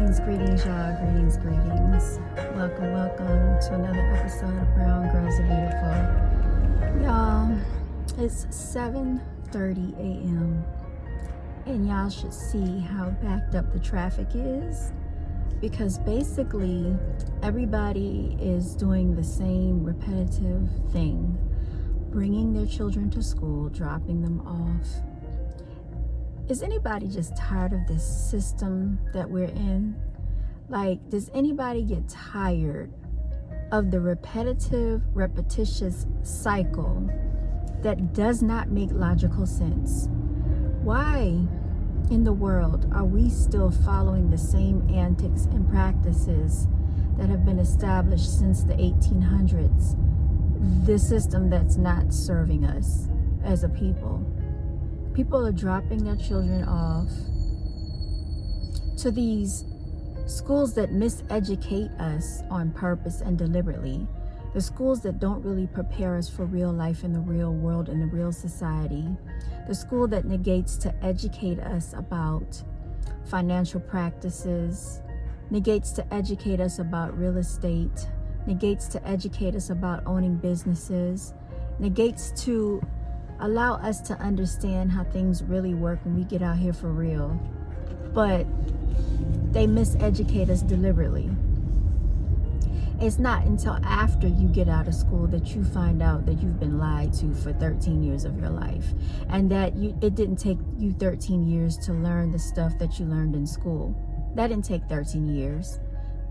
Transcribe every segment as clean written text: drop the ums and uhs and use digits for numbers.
Greetings, y'all. Greetings. Welcome to another episode of Brown Girls Are Beautiful. Y'all, it's 7:30 a.m. and y'all should see how backed up the traffic is, because basically everybody is doing the same repetitive thing, bringing their children to school, dropping them off. Is anybody just tired of this system that we're in? Like, does anybody get tired of the repetitious cycle that does not make logical sense? Why in the world are we still following the same antics and practices that have been established since the 1800s? The system that's not serving us as a people. People are dropping their children off to these schools that miseducate us on purpose and deliberately. The schools that don't really prepare us for real life in the real world, in the real society. The school that negates to educate us about financial practices, negates to educate us about real estate, negates to educate us about owning businesses, negates to allow us to understand how things really work when we get out here for real. But they miseducate us deliberately. It's not until after you get out of school that you find out that you've been lied to for 13 years of your life, and that it didn't take you 13 years to learn the stuff that you learned in school. That didn't take 13 years.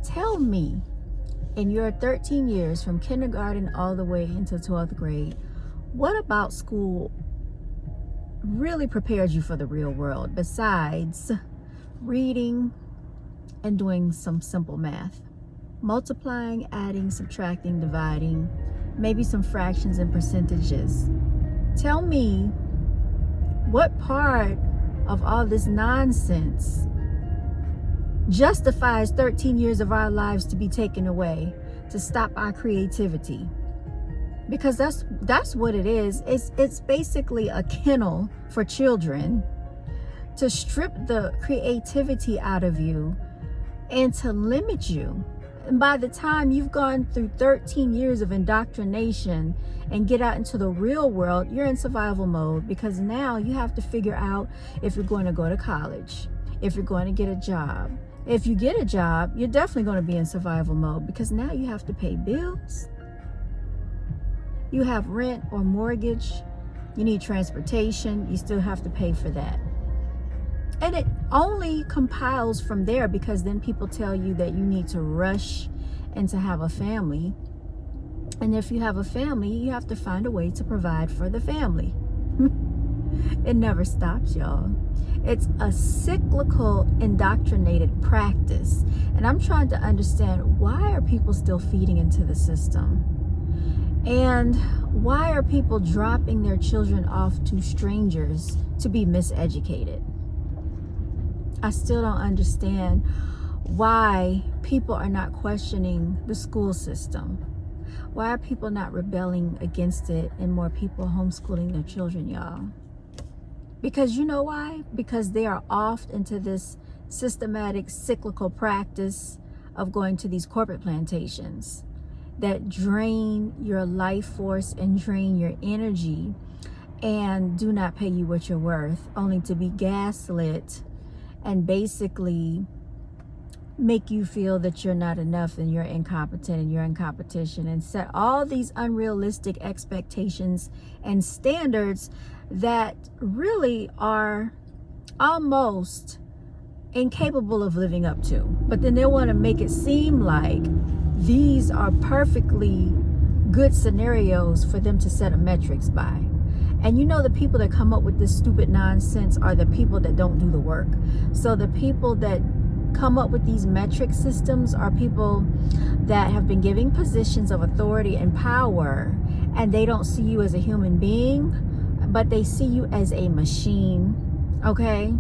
Tell me, in your 13 years from kindergarten all the way into 12th grade, what about school really prepares you for the real world besides reading and doing some simple math? Multiplying, adding, subtracting, dividing, maybe some fractions and percentages. Tell me, what part of all this nonsense justifies 13 years of our lives to be taken away, to stop our creativity? Because that's what it is. It's basically a kennel for children to strip the creativity out of you and to limit you. And by the time you've gone through 13 years of indoctrination and get out into the real world, you're in survival mode, because now you have to figure out if you're going to go to college, if you're going to get a job. If you get a job, you're definitely going to be in survival mode, because now you have to pay bills. You have rent or mortgage, you need transportation, you still have to pay for that. And it only compiles from there, because then people tell you that you need to rush and to have a family. And if you have a family, you have to find a way to provide for the family. It never stops, y'all. It's a cyclical, indoctrinated practice. And I'm trying to understand, why are people still feeding into the system? And why are people dropping their children off to strangers to be miseducated? I still don't understand why people are not questioning the school system. Why are people not rebelling against it and more people homeschooling their children, y'all? Because you know why? Because they are off into this systematic, cyclical practice of going to these corporate plantations that drain your life force and drain your energy and do not pay you what you're worth, only to be gaslit and basically make you feel that you're not enough and you're incompetent and you're in competition, and set all these unrealistic expectations and standards that really are almost incapable of living up to. But then they want to make it seem like these are perfectly good scenarios for them to set a metrics by. And you know, the people that come up with this stupid nonsense are the people that don't do the work. So the people that come up with these metric systems are people that have been given positions of authority and power, and they don't see you as a human being, but they see you as a machine, okay?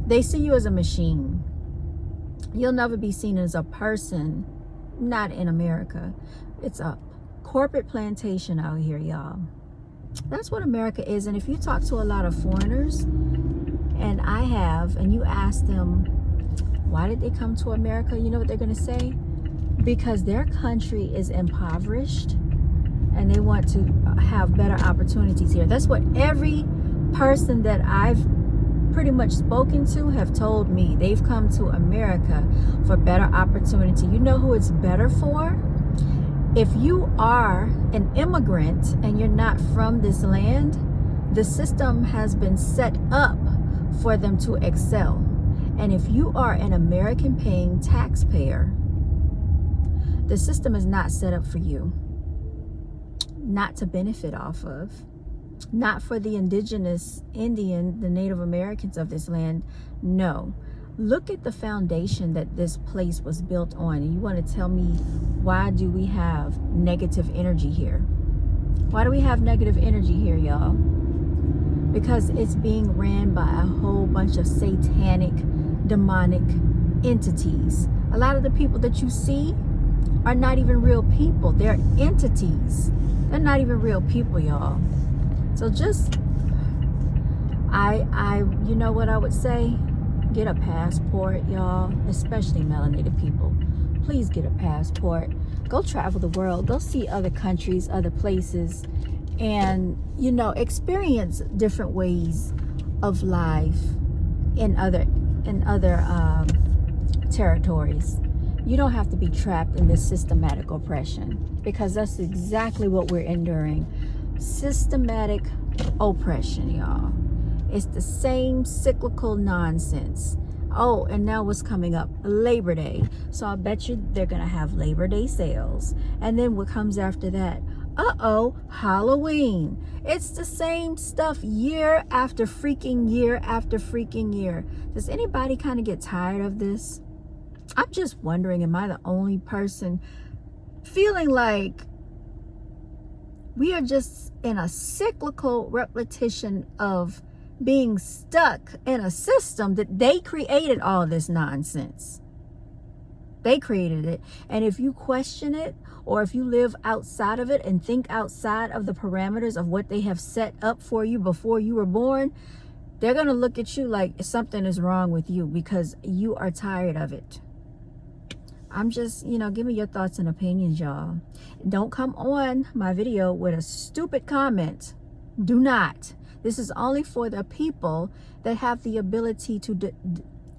They see you as a machine. You'll never be seen as a person, not in America. It's a corporate plantation out here, y'all. That's what America is. And if you talk to a lot of foreigners, and I have, and you ask them, Why did they come to America? You know what they're going to say? Because their country is impoverished and they want to have better opportunities here. That's what every person that I've pretty much spoken to have told me. They've come to America for better opportunity. You know who it's better for? If you are an immigrant and you're not from this land, the system has been set up for them to excel. And if you are an American paying taxpayer, the system is not set up for you, not to benefit off of, not for the indigenous Indian, the Native Americans of this land. No. Look at the foundation that this place was built on. And you want to tell me, why do we have negative energy here? Why do we have negative energy here, y'all? Because it's being ran by a whole bunch of satanic, demonic entities. A lot of the people that you see are not even real people. They're entities. They're not even real people, y'all. So just, you know what I would say? Get a passport, y'all, especially melanated people. Please get a passport. Go travel the world. Go see other countries, other places, and, you know, experience different ways of life in other territories. You don't have to be trapped in this systematic oppression, because that's exactly what we're enduring. Systematic oppression, y'all. It's the same cyclical nonsense. Oh, and now what's coming up? Labor Day. So I bet you they're going to have Labor Day sales. And then what comes after that? Uh-oh, Halloween. It's the same stuff year after freaking year after freaking year. Does anybody kind of get tired of this? I'm just wondering, am I the only person feeling like we are just in a cyclical repetition of being stuck in a system that they created all this nonsense? They created it. And if you question it, or if you live outside of it and think outside of the parameters of what they have set up for you before you were born, they're going to look at you like something is wrong with you, because you are tired of it. I'm just, give me your thoughts and opinions, y'all. Don't come on my video with a stupid comment. Do not. This is only for the people that have the ability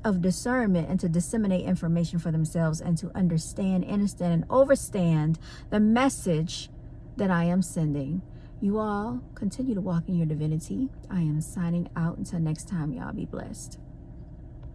of discernment and to disseminate information for themselves and to understand and overstand the message that I am sending. You all continue to walk in your divinity. I am signing out. Until next time, y'all be blessed.